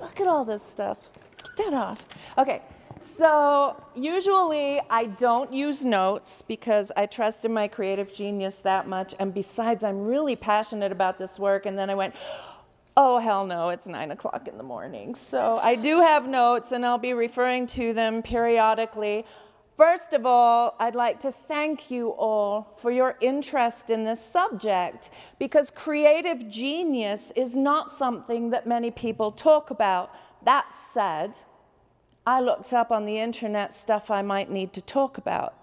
Look at all this stuff. Get that off. Okay, so usually I don't use notes because I trust in my creative genius that much, and besides, I'm really passionate about this work, and then I went, oh, hell no, it's 9 o'clock in the morning. So I do have notes, and I'll be referring to them periodically. First of all, I'd like to thank you all for your interest in this subject, because creative genius is not something that many people talk about. That said, I looked up on the internet stuff I might need to talk about.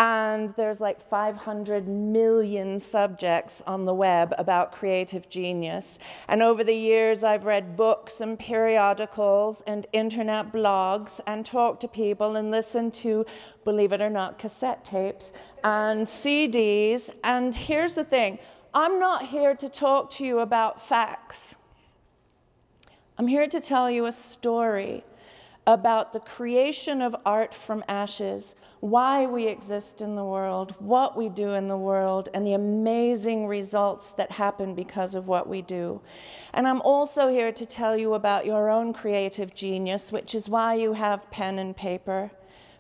And there's like 500 million subjects on the web about creative genius. And over the years, I've read books and periodicals and internet blogs and talked to people and listened to, believe it or not, cassette tapes and CDs. And here's the thing, I'm not here to talk to you about facts. I'm here to tell you a story about the creation of art from ashes, why we exist in the world, what we do in the world, and the amazing results that happen because of what we do. And I'm also here to tell you about your own creative genius, which is why you have pen and paper,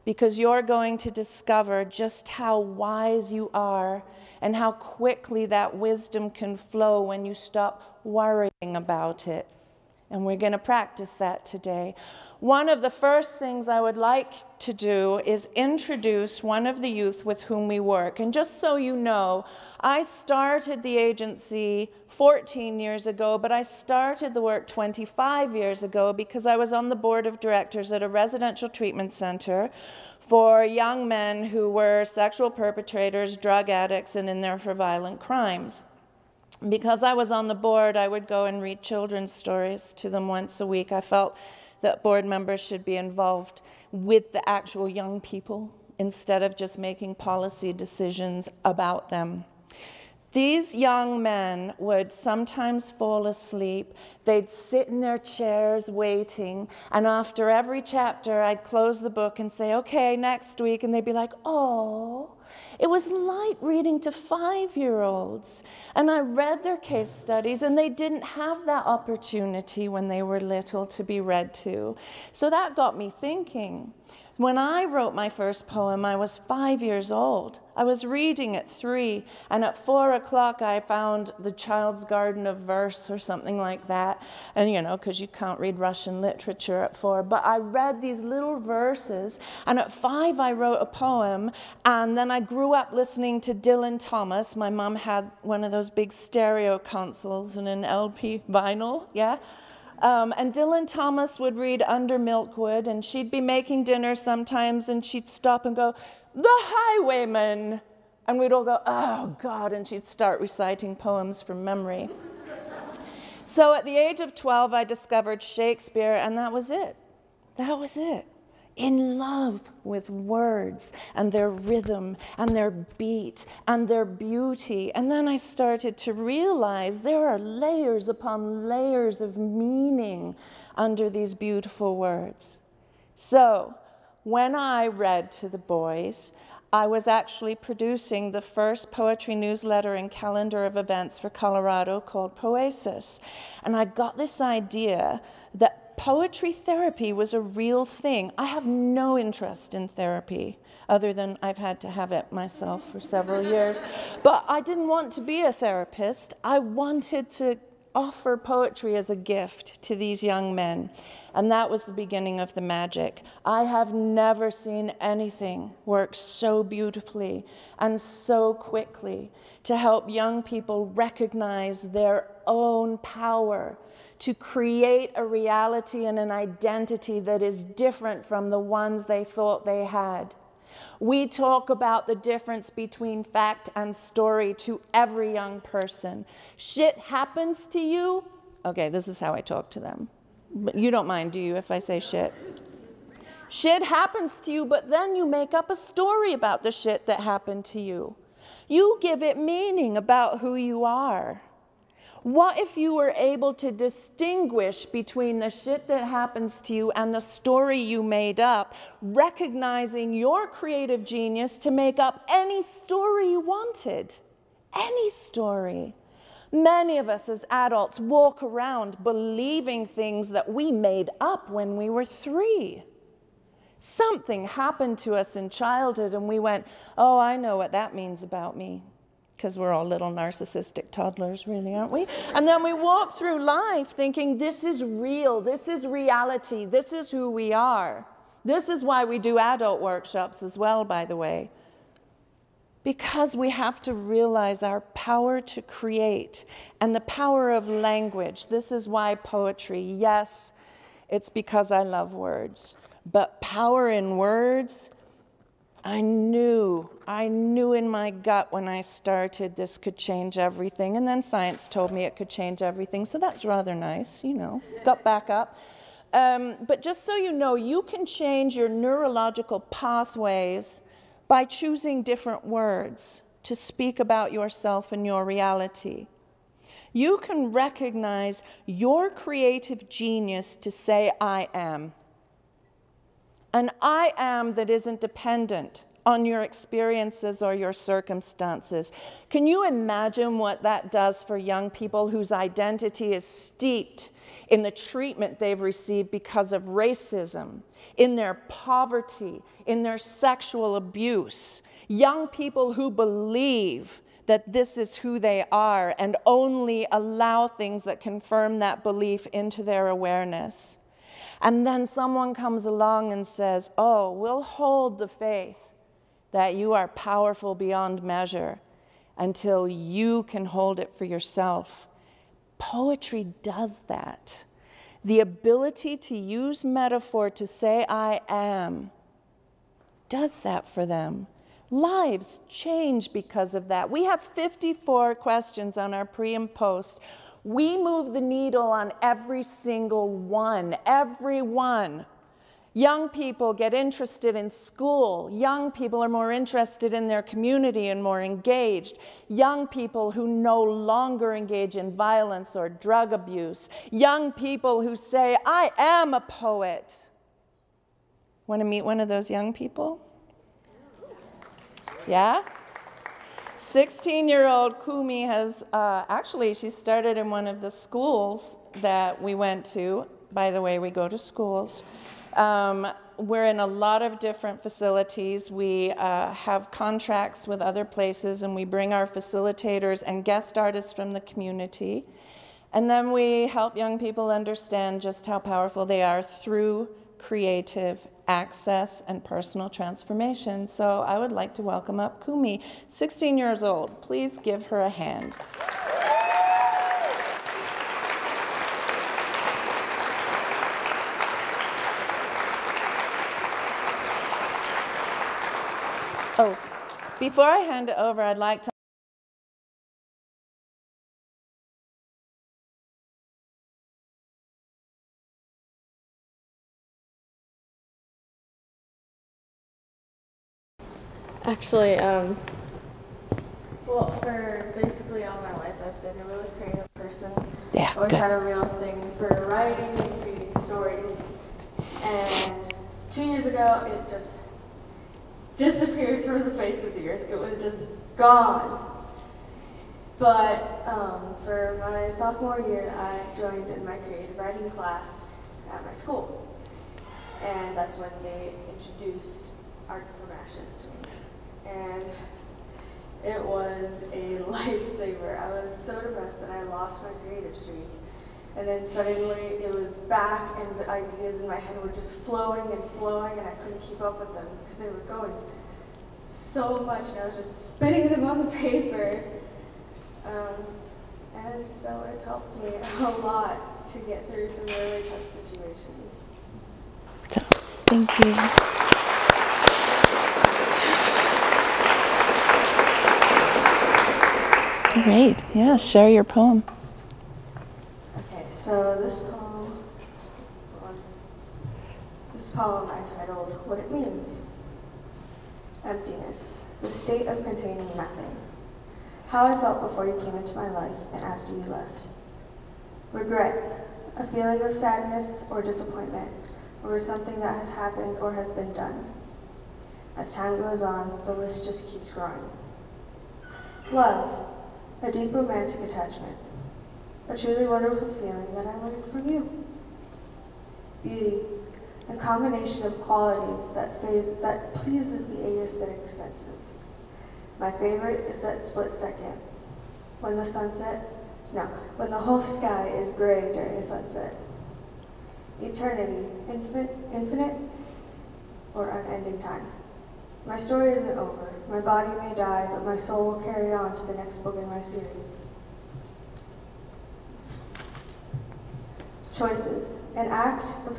because you're going to discover just how wise you are and how quickly that wisdom can flow when you stop worrying about it. And we're going to practice that today. One of the first things I would like to do is introduce one of the youth with whom we work. And just so you know, I started the agency 14 years ago, but I started the work 25 years ago because I was on the board of directors at a residential treatment center for young men who were sexual perpetrators, drug addicts, and in there for violent crimes. Because I was on the board, I would go and read children's stories to them once a week. I felt that board members should be involved with the actual young people instead of just making policy decisions about them. These young men would sometimes fall asleep. They'd sit in their chairs waiting, and after every chapter, I'd close the book and say, okay, next week, and they'd be like, oh. It was like reading to 5-year-olds. And I read their case studies, and they didn't have that opportunity when they were little to be read to. So that got me thinking. When I wrote my first poem, I was 5 years old. I was reading at 3, and at 4 o'clock I found The Child's Garden of Verse or something like that. And you know, because you can't read Russian literature at 4. But I read these little verses, and at 5 I wrote a poem, and then I grew up listening to Dylan Thomas. My mom had one of those big stereo consoles and an LP vinyl, yeah? And Dylan Thomas would read Under Milkwood, and she'd be making dinner sometimes, and she'd stop and go, the Highwayman. And we'd all go, oh, God, and she'd start reciting poems from memory. So at the age of 12, I discovered Shakespeare, and that was it. That was it. In love with words and their rhythm and their beat and their beauty. And then I started to realize there are layers upon layers of meaning under these beautiful words. So when I read to the boys, I was actually producing the first poetry newsletter and calendar of events for Colorado called Poesis. And I got this idea that poetry therapy was a real thing. I have no interest in therapy, other than I've had to have it myself for several years. But I didn't want to be a therapist. I wanted to offer poetry as a gift to these young men. And that was the beginning of the magic. I have never seen anything work so beautifully and so quickly to help young people recognize their own power, to create a reality and an identity that is different from the ones they thought they had. We talk about the difference between fact and story to every young person. Shit happens to you. Okay, this is how I talk to them. But you don't mind, do you, if I say shit? Shit happens to you, but then you make up a story about the shit that happened to you. You give it meaning about who you are. What if you were able to distinguish between the shit that happens to you and the story you made up, recognizing your creative genius to make up any story you wanted? Any story. Many of us as adults walk around believing things that we made up when we were 3. Something happened to us in childhood and we went, oh, I know what that means about me. Because we're all little narcissistic toddlers, really, aren't we? And then we walk through life thinking, this is real, this is reality, this is who we are. This is why we do adult workshops as well, by the way. Because we have to realize our power to create and the power of language. This is why poetry, yes, it's because I love words. But power in words, I knew in my gut when I started this could change everything. And then science told me it could change everything. So that's rather nice, you know, got back up. But just so you know, you can change your neurological pathways by choosing different words to speak about yourself and your reality. You can recognize your creative genius to say, I am. An I am that isn't dependent on your experiences or your circumstances. Can you imagine what that does for young people whose identity is steeped in the treatment they've received because of racism, in their poverty, in their sexual abuse? Young people who believe that this is who they are and only allow things that confirm that belief into their awareness. And then someone comes along and says, oh, we'll hold the faith that you are powerful beyond measure until you can hold it for yourself. Poetry does that. The ability to use metaphor to say I am does that for them. Lives change because of that. We have 54 questions on our pre and post. We move the needle on every single one, every one. Young people get interested in school. Young people are more interested in their community and more engaged. Young people who no longer engage in violence or drug abuse. Young people who say, I am a poet. Want to meet one of those young people? Yeah? 16-year-old Kumi has, actually, she started in one of the schools that we went to. By the way, we go to schools. We're in a lot of different facilities. We have contracts with other places, and we bring our facilitators and guest artists from the community. And then we help young people understand just how powerful they are through creative access and personal transformation. So I would like to welcome up Kumi, 16 years old. Please give her a hand. Oh, before I hand it over, I'd like to actually, well, for basically all my life, I've been a really creative person. Yeah, always good. had a real thing for writing and creating stories. And 2 years ago, it just disappeared from the face of the earth. It was just gone. But for my sophomore year, I joined in my creative writing class at my school. And that's when they introduced Art from Ashes to me. And it was a lifesaver. I was so depressed that I lost my creative streak. And then suddenly it was back, and the ideas in my head were just flowing, and I couldn't keep up with them because they were going so much, and I was just spitting them on the paper. And so it's helped me a lot to get through some really tough situations. Thank you. Great. Yeah, share your poem. Okay, so this this poem I titled What It Means. Emptiness, the state of containing nothing. How I felt before you came into my life and after you left. Regret, a feeling of sadness or disappointment over something that has happened or has been done. As time goes on, the list just keeps growing. Love, a deep romantic attachment, a truly wonderful feeling that I learned from you. Beauty, a combination of qualities that pleases the aesthetic senses. My favorite is that split second, when the whole sky is gray during a sunset. Eternity, infinite or unending time. My story isn't over. My body may die, but my soul will carry on to the next book in my series. Choices, an act of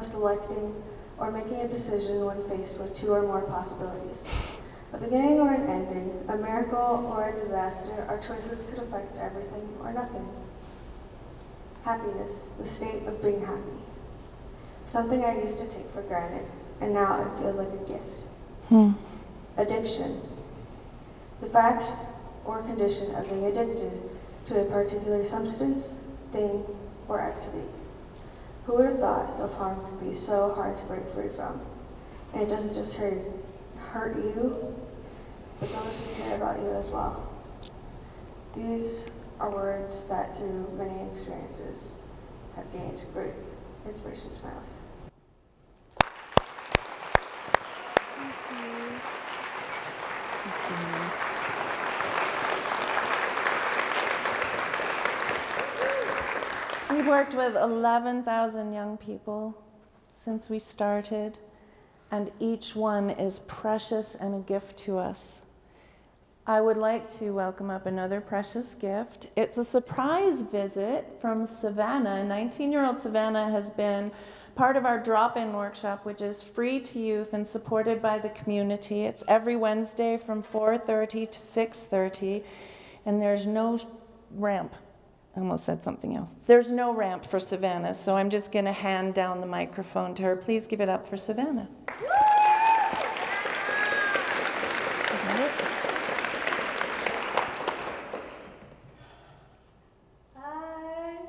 selecting or making a decision when faced with two or more possibilities. A beginning or an ending, a miracle or a disaster, our choices could affect everything or nothing. Happiness, the state of being happy. Something I used to take for granted, and now it feels like a gift. Addiction, the fact or condition of being addicted to a particular substance, thing, or activity. Who would have thought self-harm could be so hard to break free from? And it doesn't just hurt you, but those who care about you as well. These are words that through many experiences have gained great inspiration to my life. We've worked with 11,000 young people since we started, and each one is precious and a gift to us. I would like to welcome up another precious gift. It's a surprise visit from Savannah. 19-year-old Savannah has been part of our drop-in workshop, which is free to youth and supported by the community. It's every Wednesday from 4:30 to 6:30, and there's no ramp. I almost said something else. There's no ramp for Savannah, so I'm just going to hand down the microphone to her. Please give it up for Savannah. Hi.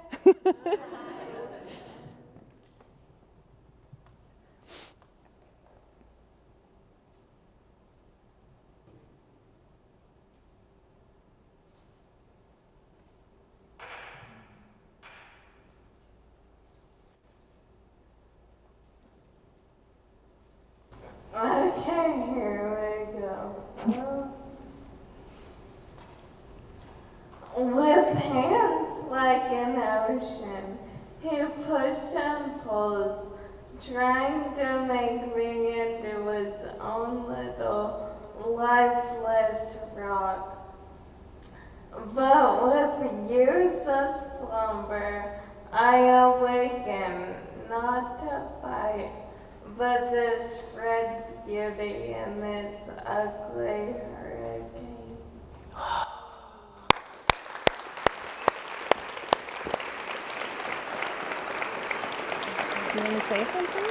Okay, here we go. With hands like an ocean, he pushed and pulls, trying to make me into his own little lifeless rock. But with years of slumber, I awaken, not to fight, but to spread beauty in this ugly hurricane. You want to say something?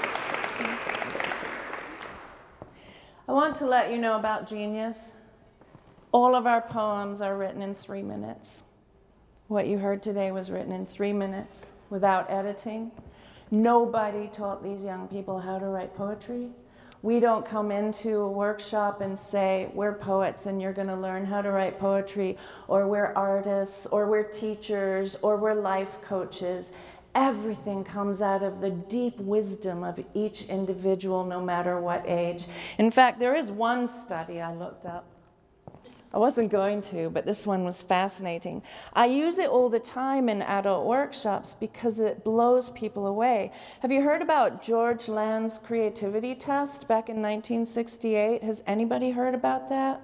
I want to let you know about Genius. All of our poems are written in 3 minutes. What you heard today was written in 3 minutes without editing. Nobody taught these young people how to write poetry. We don't come into a workshop and say, we're poets and you're going to learn how to write poetry, or we're artists, or we're teachers, or we're life coaches. Everything comes out of the deep wisdom of each individual, no matter what age. In fact, there is one study I looked up. I wasn't going to, but this one was fascinating. I use it all the time in adult workshops because it blows people away. Have you heard about George Land's creativity test back in 1968? Has anybody heard about that?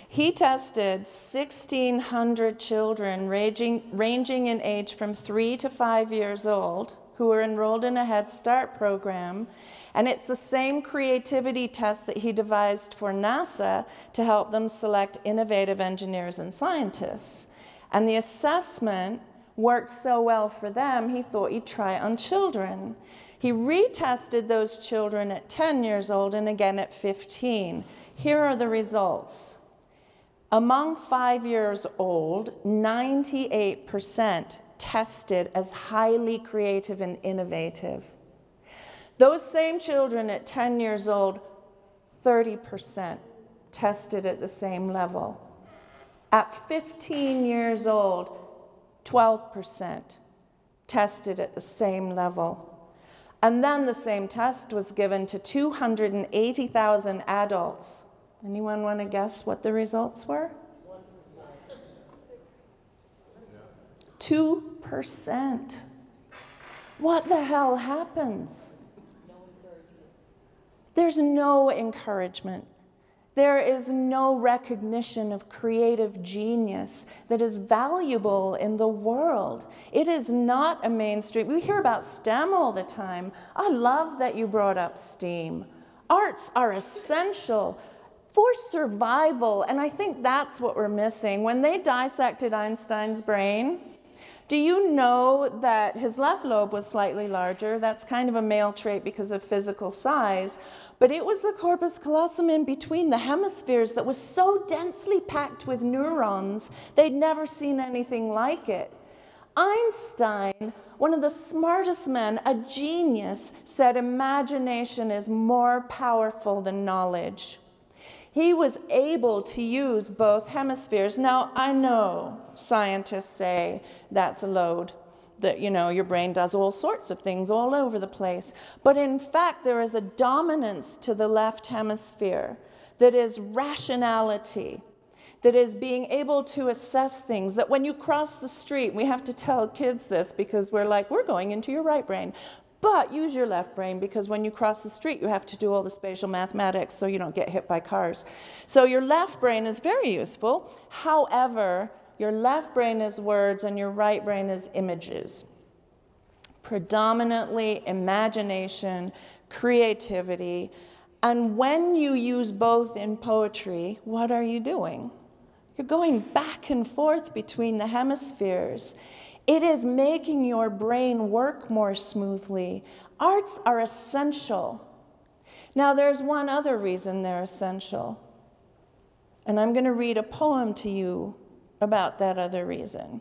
He tested 1,600 children ranging in age from 3 to 5 years old who were enrolled in a Head Start program. And it's the same creativity test that he devised for NASA to help them select innovative engineers and scientists. And the assessment worked so well for them, he thought he'd try it on children. He retested those children at 10 years old and again at 15. Here are the results. Among 5 years old, 98% tested as highly creative and innovative. Those same children at 10 years old, 30% tested at the same level. At 15 years old, 12% tested at the same level. And then the same test was given to 280,000 adults. Anyone want to guess what the results were? 2%. What the hell happens? There's no encouragement. There is no recognition of creative genius that is valuable in the world. It is not a mainstream. We hear about STEM all the time. I love that you brought up STEAM. Arts are essential for survival, and I think that's what we're missing. When they dissected Einstein's brain, do you know that his left lobe was slightly larger? That's kind of a male trait because of physical size. But it was the corpus callosum in between the hemispheres that was so densely packed with neurons, they'd never seen anything like it. Einstein, one of the smartest men, a genius, said imagination is more powerful than knowledge. He was able to use both hemispheres. Now, I know scientists say that's a load, that, you know, your brain does all sorts of things all over the place. But in fact, there is a dominance to the left hemisphere that is rationality, that is being able to assess things, that when you cross the street, we have to tell kids this because we're like, we're going into your right brain. But use your left brain, because when you cross the street, you have to do all the spatial mathematics so you don't get hit by cars. So your left brain is very useful. However, your left brain is words and your right brain is images. Predominantly imagination, creativity. And when you use both in poetry, what are you doing? You're going back and forth between the hemispheres. It is making your brain work more smoothly. Arts are essential. Now, there's one other reason they're essential. And I'm going to read a poem to you about that other reason.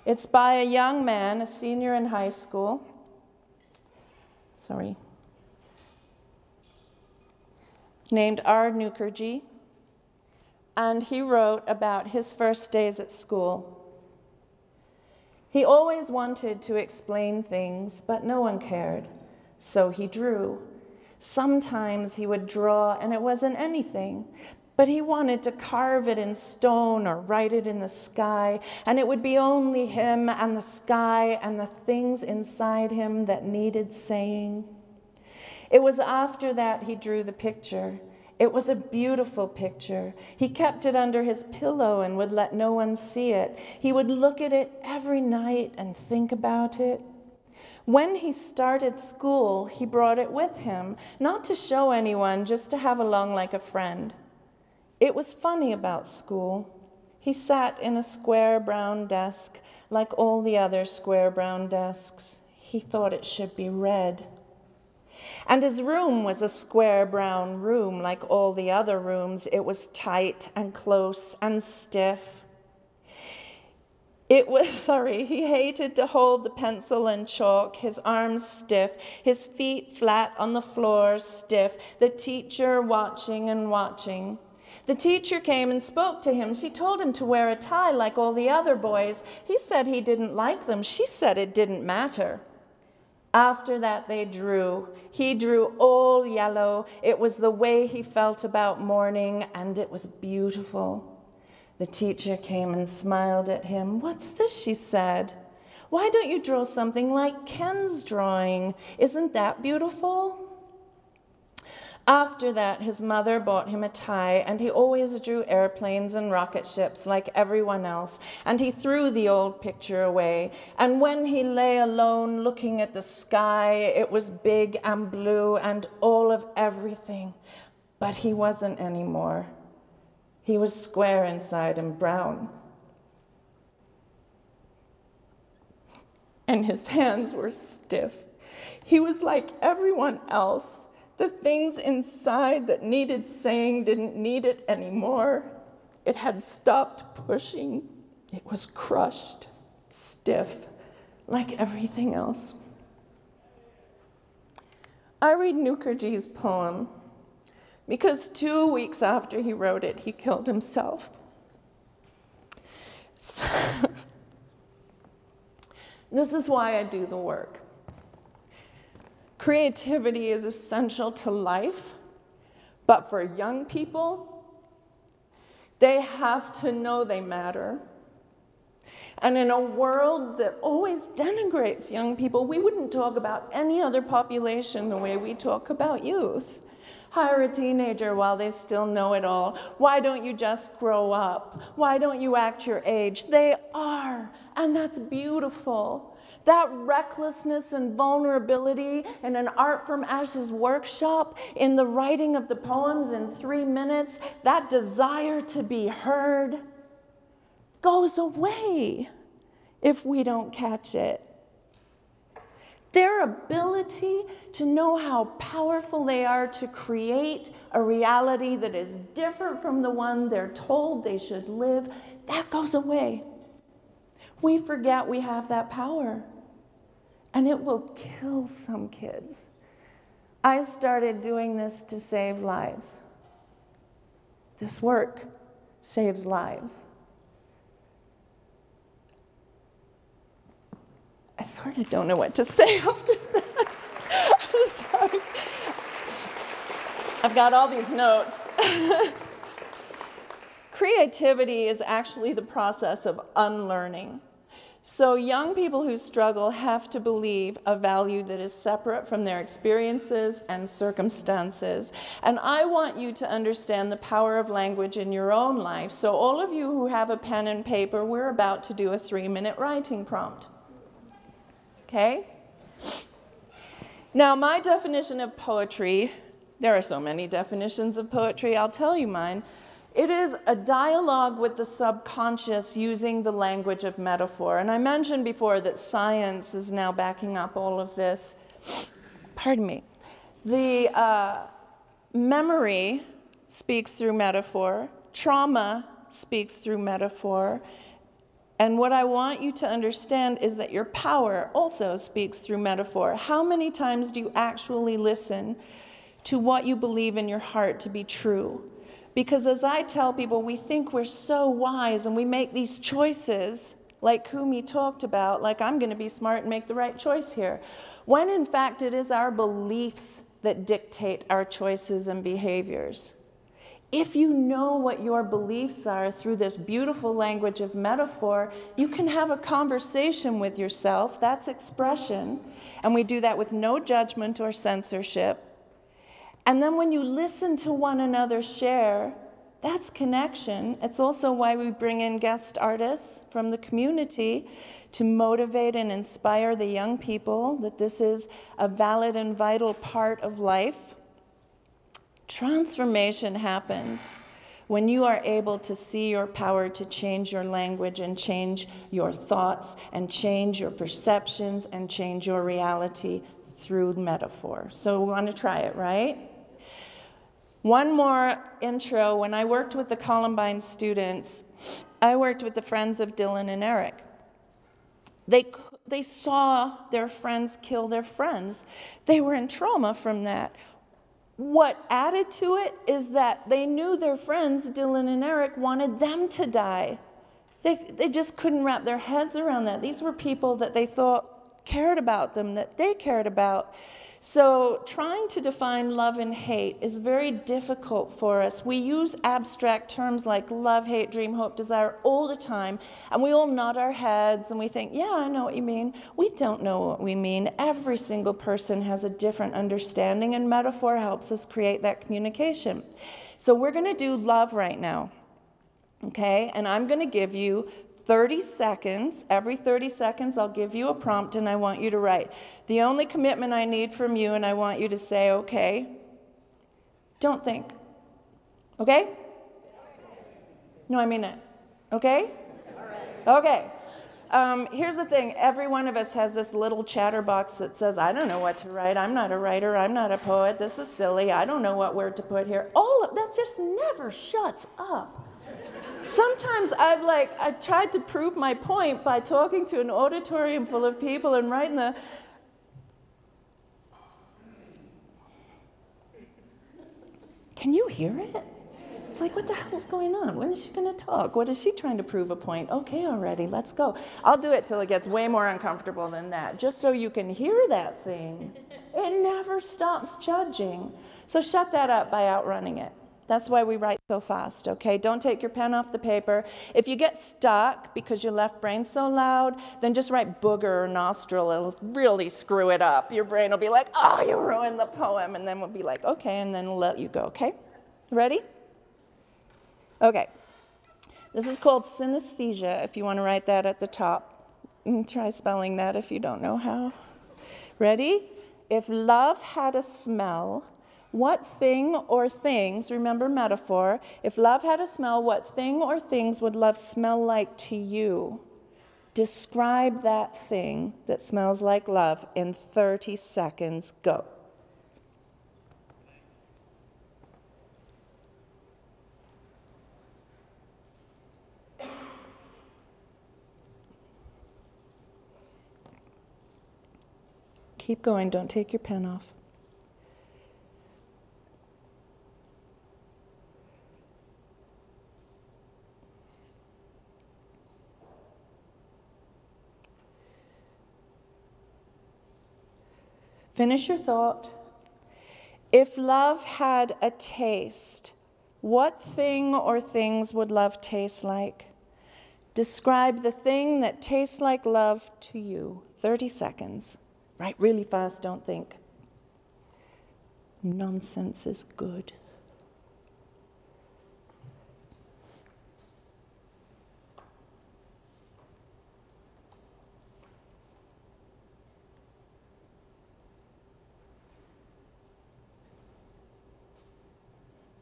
It's by a young man, a senior in high school. Named R. Mukherjee. And he wrote about his first days at school. He always wanted to explain things, but no one cared, so he drew. Sometimes he would draw and it wasn't anything, but he wanted to carve it in stone or write it in the sky, and it would be only him and the sky and the things inside him that needed saying. It was after that he drew the picture. It was a beautiful picture. He kept it under his pillow and would let no one see it. He would look at it every night and think about it. When he started school, he brought it with him, not to show anyone, just to have along like a friend. It was funny about school. He sat in a square brown desk, like all the other square brown desks. He thought it should be red. And his room was a square brown room like all the other rooms. It was tight and close and stiff. He hated to hold the pencil and chalk, his arms stiff, his feet flat on the floor, stiff, the teacher watching and watching. The teacher came and spoke to him. She told him to wear a tie like all the other boys. He said he didn't like them. She said it didn't matter. After that, they drew. He drew all yellow. It was the way he felt about morning, and it was beautiful. The teacher came and smiled at him. "What's this?" she said. "Why don't you draw something like Ken's drawing? Isn't that beautiful?" After that, his mother bought him a tie, and he always drew airplanes and rocket ships like everyone else, and he threw the old picture away. And when he lay alone looking at the sky, it was big and blue and all of everything. But he wasn't anymore. He was square inside and brown. and his hands were stiff. He was like everyone else. The things inside that needed saying didn't need it anymore. It had stopped pushing. It was crushed, stiff, like everything else. I read Mukherjee's poem because 2 weeks after he wrote it, he killed himself. So, this is why I do the work. Creativity is essential to life, but for young people, they have to know they matter. And in a world that always denigrates young people, we wouldn't talk about any other population the way we talk about youth. Hire a teenager while they still know it all. Why don't you just grow up? Why don't you act your age? They are, and that's beautiful. That recklessness and vulnerability in an Art from Ashes workshop, in the writing of the poems in 3 minutes, that desire to be heard goes away if we don't catch it. Their ability to know how powerful they are to create a reality that is different from the one they're told they should live, that goes away. We forget we have that power, and it will kill some kids. I started doing this to save lives. This work saves lives. I sort of don't know what to say after that. I'm sorry. I've got all these notes. Creativity is actually the process of unlearning. So young people who struggle have to believe a value that is separate from their experiences and circumstances. And I want you to understand the power of language in your own life. So all of you who have a pen and paper, we're about to do a 3-minute writing prompt. Okay? Now, my definition of poetry, there are so many definitions of poetry, I'll tell you mine. It is a dialogue with the subconscious using the language of metaphor. And I mentioned before that science is now backing up all of this. Pardon me. The memory speaks through metaphor. Trauma speaks through metaphor. And what I want you to understand is that your power also speaks through metaphor. How many times do you actually listen to what you believe in your heart to be true? Because as I tell people, we think we're so wise and we make these choices like Kumi talked about, like I'm going to be smart and make the right choice here. When in fact it is our beliefs that dictate our choices and behaviors. If you know what your beliefs are through this beautiful language of metaphor, you can have a conversation with yourself. That's expression. And we do that with no judgment or censorship. And then when you listen to one another share, that's connection. It's also why we bring in guest artists from the community to motivate and inspire the young people that this is a valid and vital part of life. Transformation happens when you are able to see your power to change your language and change your thoughts and change your perceptions and change your reality through metaphor. So we want to try it, right? One more intro. When I worked with the Columbine students, I worked with the friends of Dylan and Eric. They saw their friends kill their friends. They were in trauma from that. What added to it is that they knew their friends, Dylan and Eric, wanted them to die. They just couldn't wrap their heads around that. These were people that they thought cared about them, that they cared about. So trying to define love and hate is very difficult for us. We use abstract terms like love, hate, dream, hope, desire all the time, and we all nod our heads and we think, yeah, I know what you mean. We don't know what we mean. Every single person has a different understanding, and metaphor helps us create that communication. So we're going to do love right now, okay? And I'm going to give you 30 seconds. Every 30 seconds, I'll give you a prompt, and I want you to write. The only commitment I need from you, and I want you to say, okay. Don't think. Okay? No, I mean it. Okay? Okay. Here's the thing. Every one of us has this little chatterbox that says, I don't know what to write. I'm not a writer. I'm not a poet. This is silly. I don't know what word to put here. All of that just never shuts up. Sometimes I tried to prove my point by talking to an auditorium full of people and writing the... Can you hear it? It's like, what the hell's going on? When is she going to talk? What is she trying to prove a point? Okay, already, let's go. I'll do it till it gets way more uncomfortable than that, just so you can hear that thing. It never stops judging. So shut that up by outrunning it. That's why we write so fast, okay? Don't take your pen off the paper. If you get stuck because your left brain's so loud, then just write booger or nostril. It'll really screw it up. Your brain will be like, oh, you ruined the poem. And then we'll be like, okay, and then we'll let you go, okay? Ready? Okay, this is called synesthesia, if you want to write that at the top. Try spelling that if you don't know how. Ready? If love had a smell, what thing or things, remember metaphor, if love had a smell, what thing or things would love smell like to you? Describe that thing that smells like love in 30 seconds. Go. Keep going, don't take your pen off. Finish your thought. If love had a taste, what thing or things would love taste like? Describe the thing that tastes like love to you. 30 seconds. Write really fast, don't think. Nonsense is good.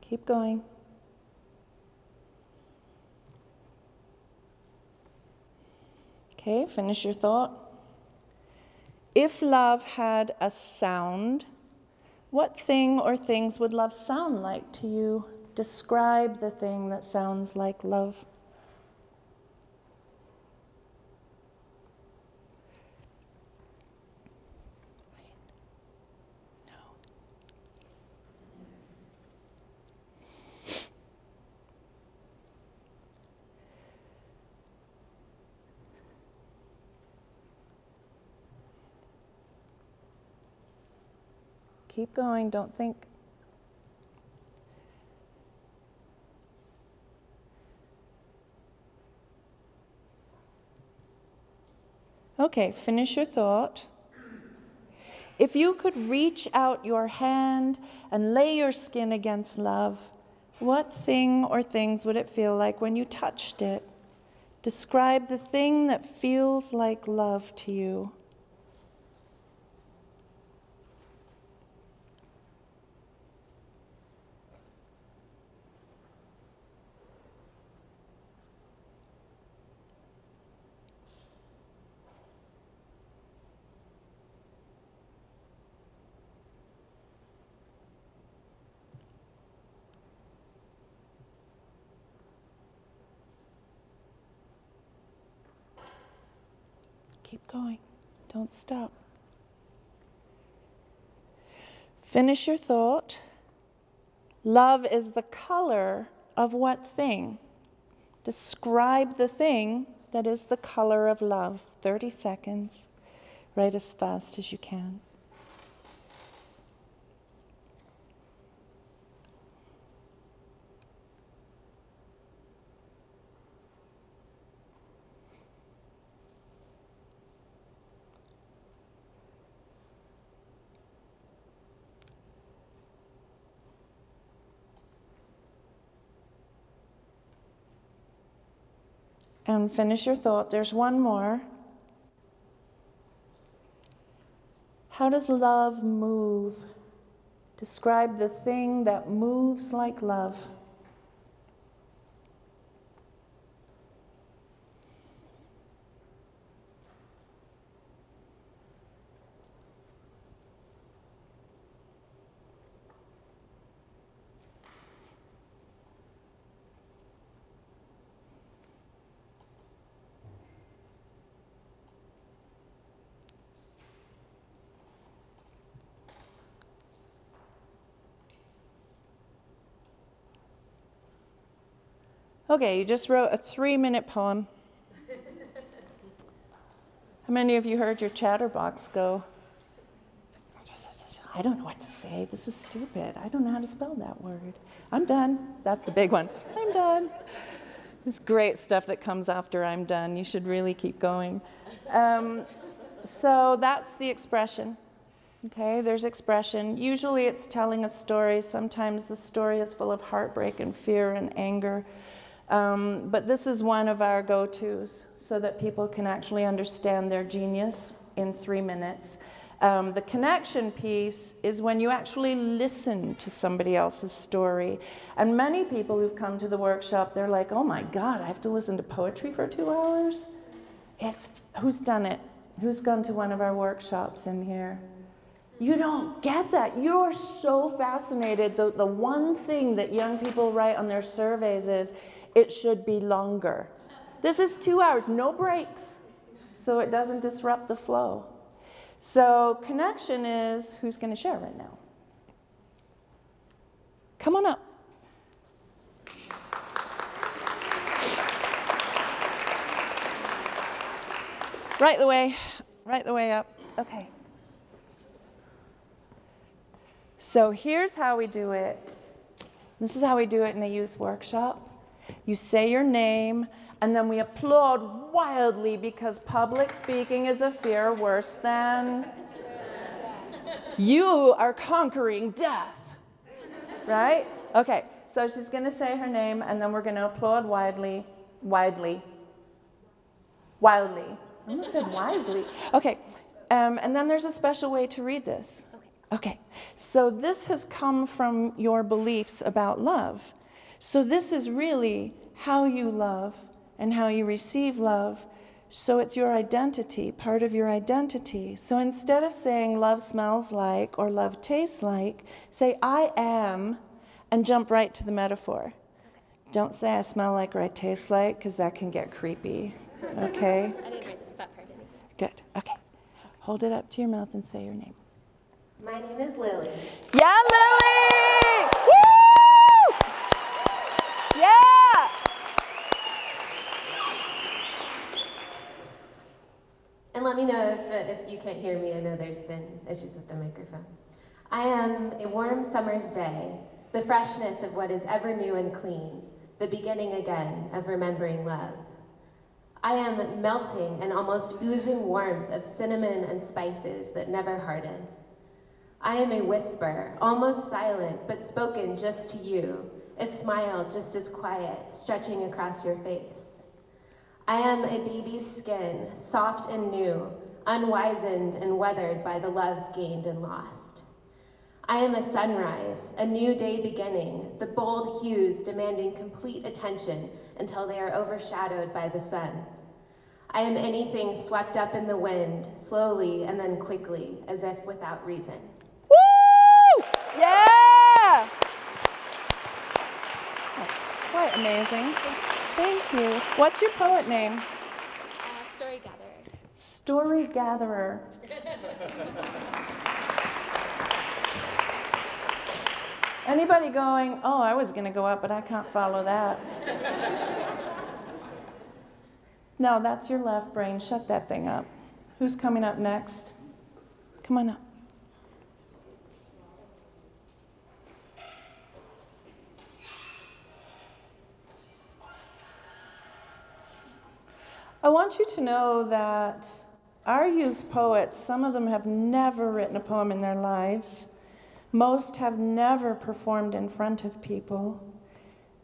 Keep going. Okay, finish your thought. If love had a sound, what thing or things would love sound like to you? Describe the thing that sounds like love. Keep going, don't think. Okay, finish your thought. If you could reach out your hand and lay your skin against love, what thing or things would it feel like when you touched it? Describe the thing that feels like love to you. Keep going. Don't stop. Finish your thought. Love is the color of what thing? Describe the thing that is the color of love. 30 seconds. Write as fast as you can. And finish your thought. There's one more. How does love move? Describe the thing that moves like love. Okay, you just wrote a 3-minute poem. How many of you heard your chatterbox go, I don't know what to say. This is stupid. I don't know how to spell that word. I'm done. That's the big one. I'm done. There's great stuff that comes after I'm done. You should really keep going. So that's the expression. Okay, there's expression. Usually it's telling a story. Sometimes the story is full of heartbreak and fear and anger. But this is one of our go-tos so that people can actually understand their genius in 3 minutes. The connection piece is when you actually listen to somebody else's story. And many people who've come to the workshop, they're like, oh my God, I have to listen to poetry for 2 hours? Who's done it? Who's gone to one of our workshops in here? You don't get that. You're so fascinated. The one thing that young people write on their surveys is, it should be longer. This is 2 hours, no breaks, so it doesn't disrupt the flow. So connection is, who's going to share right now? Come on up. Right the way up. Okay. So here's how we do it. This is how we do it in a youth workshop. You say your name, and then we applaud wildly because public speaking is a fear worse than you are conquering death, right? Okay, so she's going to say her name, and then we're going to applaud wildly. I almost said wisely. Okay, and then there's a special way to read this. Okay, so this has come from your beliefs about love. So this is really how you love and how you receive love. So it's your identity, part of your identity. So instead of saying love smells like or love tastes like, say I am and jump right to the metaphor. Don't say I smell like or I taste like, because that can get creepy, okay? I didn't write that part, did I? Good, okay. Hold it up to your mouth and say your name. My name is Lily. Yeah, Lily! Woo! Yeah! And let me know if you can't hear me. I know there's been issues with the microphone. I am a warm summer's day, the freshness of what is ever new and clean, the beginning again of remembering love. I am melting and almost oozing warmth of cinnamon and spices that never harden. I am a whisper, almost silent, but spoken just to you, a smile just as quiet, stretching across your face. I am a baby's skin, soft and new, unwizened and weathered by the loves gained and lost. I am a sunrise, a new day beginning, the bold hues demanding complete attention until they are overshadowed by the sun. I am anything swept up in the wind, slowly and then quickly, as if without reason. Woo! Yeah! That's quite amazing. Thank you. What's your poet name? Story gatherer. Story gatherer. Anybody going, oh, I was going to go up, but I can't follow that. No, that's your left brain. Shut that thing up. Who's coming up next? Come on up. I want you to know that our youth poets, some of them have never written a poem in their lives. Most have never performed in front of people.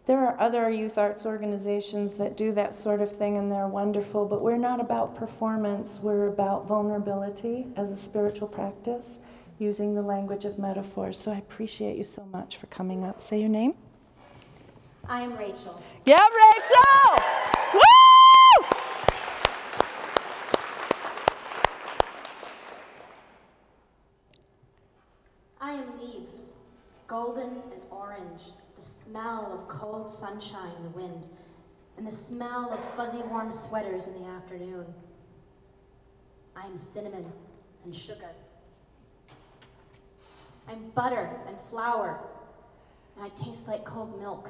There are other youth arts organizations that do that sort of thing, and they're wonderful, but we're not about performance. We're about vulnerability as a spiritual practice, using the language of metaphor. So I appreciate you so much for coming up. Say your name. I am Rachel. Yeah, Rachel! Woo! I am leaves, golden and orange, the smell of cold sunshine in the wind, and the smell of fuzzy warm sweaters in the afternoon. I am cinnamon and sugar. I'm butter and flour, and I taste like cold milk.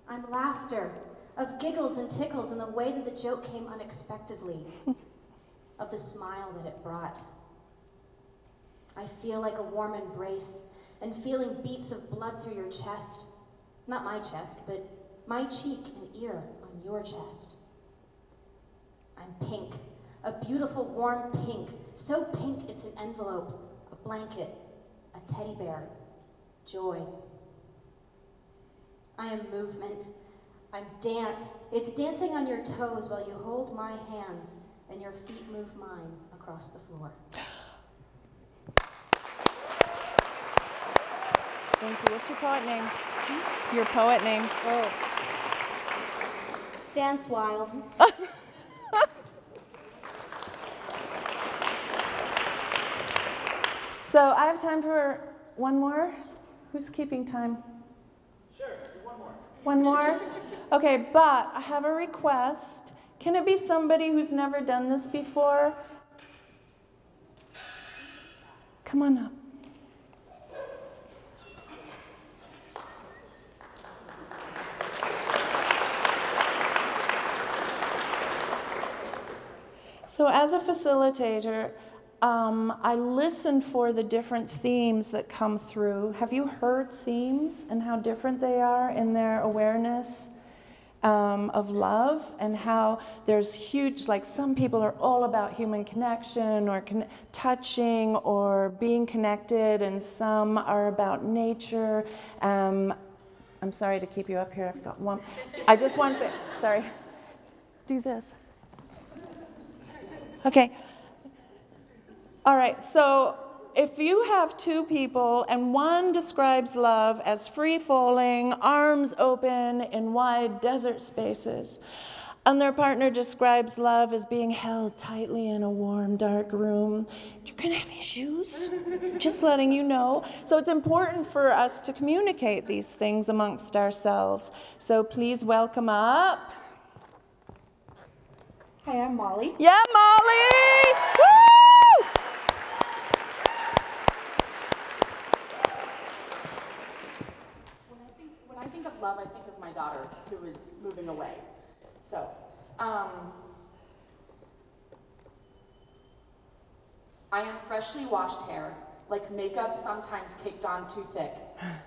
I'm laughter, of giggles and tickles in the way that the joke came unexpectedly, of the smile that it brought. I feel like a warm embrace and feeling beats of blood through your chest. Not my chest, but my cheek and ear on your chest. I'm pink, a beautiful warm pink, so pink it's an envelope, a blanket, a teddy bear, joy. I am movement, I'm dance. It's dancing on your toes while you hold my hands and your feet move mine across the floor. Thank you. What's your poet name? Your poet name. Oh. Dance wild. So I have time for one more. Who's keeping time? Sure, one more. One more? Okay, but I have a request. Can it be somebody who's never done this before? Come on up. So as a facilitator, I listen for the different themes that come through. Have you heard themes and how different they are in their awareness of love, and how there's huge, like some people are all about human connection or touching or being connected, and some are about nature. I'm sorry to keep you up here. I've got one. I just want to say, sorry, do this. Okay. All right, so if you have two people and one describes love as free-falling, arms open in wide desert spaces, and their partner describes love as being held tightly in a warm, dark room, you're gonna have issues, just letting you know. So it's important for us to communicate these things amongst ourselves. So please welcome up. Hi, I'm Molly. Yeah, Molly! Woo! When I think of love, I think of my daughter who is moving away. So, I am freshly washed hair, like makeup sometimes caked on too thick,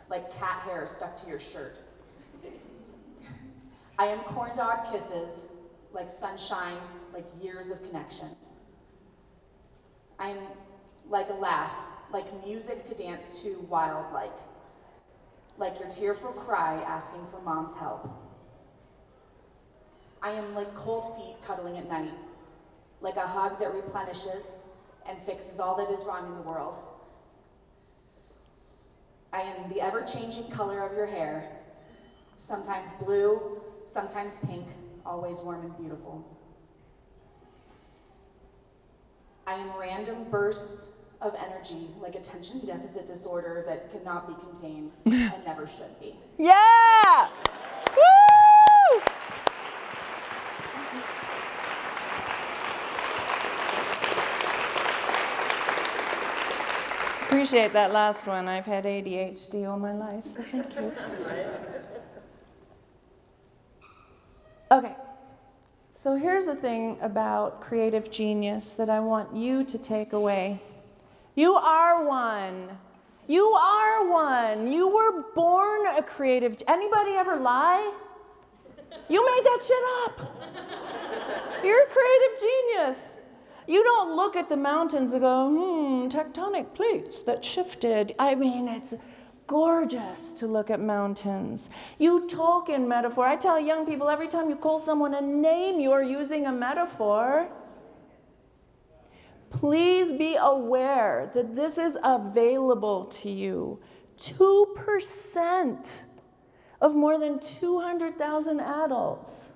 like cat hair stuck to your shirt. I am corn dog kisses, like sunshine, like years of connection. I'm like a laugh, like music to dance to wild like your tearful cry asking for mom's help. I am like cold feet cuddling at night, like a hug that replenishes and fixes all that is wrong in the world. I am the ever-changing color of your hair, sometimes blue, sometimes pink, always warm and beautiful. I am random bursts of energy, like attention deficit disorder that cannot be contained and never should be. Yeah! Woo! Appreciate that last one. I've had ADHD all my life, so thank you. Okay, so here's the thing about creative genius that I want you to take away. You are one. You are one. You were born a creative. Anybody ever lie? You made that shit up. You're a creative genius. You don't look at the mountains and go, tectonic plates that shifted. I mean, it's gorgeous to look at mountains. You talk in metaphor. I tell young people, every time you call someone a name, you're using a metaphor. Please be aware that this is available to you. 2% of more than 200,000 adults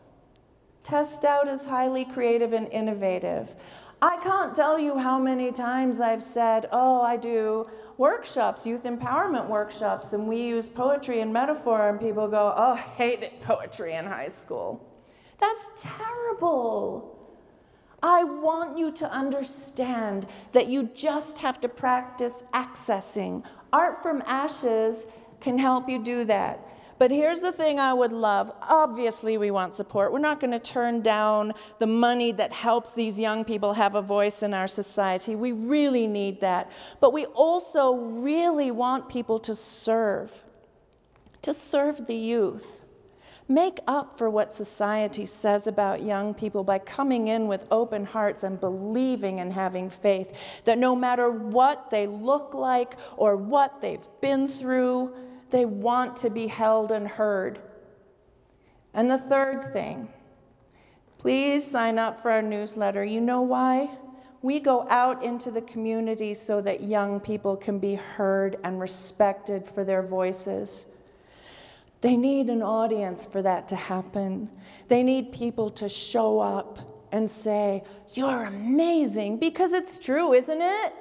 test out as highly creative and innovative. I can't tell you how many times I've said, oh, I do workshops, youth empowerment workshops, and we use poetry and metaphor, and people go, oh, I hated poetry in high school. That's terrible. I want you to understand that you just have to practice accessing. Art from Ashes can help you do that. But here's the thing I would love. Obviously, we want support. We're not going to turn down the money that helps these young people have a voice in our society. We really need that. But we also really want people to serve the youth. Make up for what society says about young people by coming in with open hearts and believing and having faith that no matter what they look like or what they've been through, they want to be held and heard. And the third thing, please sign up for our newsletter. You know why? We go out into the community so that young people can be heard and respected for their voices. They need an audience for that to happen. They need people to show up and say, "You're amazing," because it's true, isn't it?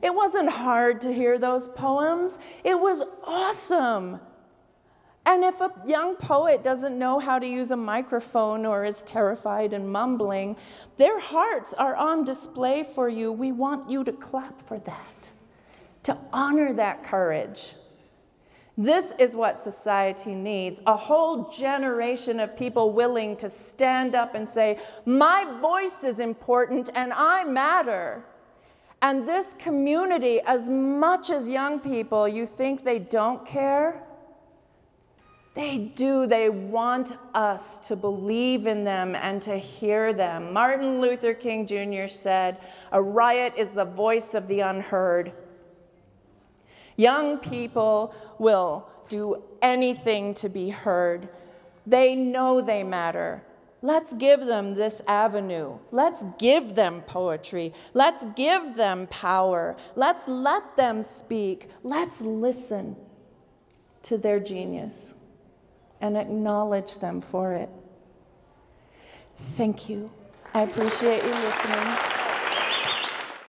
It wasn't hard to hear those poems. It was awesome. And if a young poet doesn't know how to use a microphone or is terrified and mumbling, their hearts are on display for you. We want you to clap for that, to honor that courage. This is what society needs, a whole generation of people willing to stand up and say, "My voice is important and I matter." And this community, as much as young people, you think they don't care? They do. They want us to believe in them and to hear them. Martin Luther King Jr. said, "A riot is the voice of the unheard." Young people will do anything to be heard. They know they matter. Let's give them this avenue. Let's give them poetry. Let's give them power. Let's let them speak. Let's listen to their genius and acknowledge them for it. Thank you. I appreciate you listening.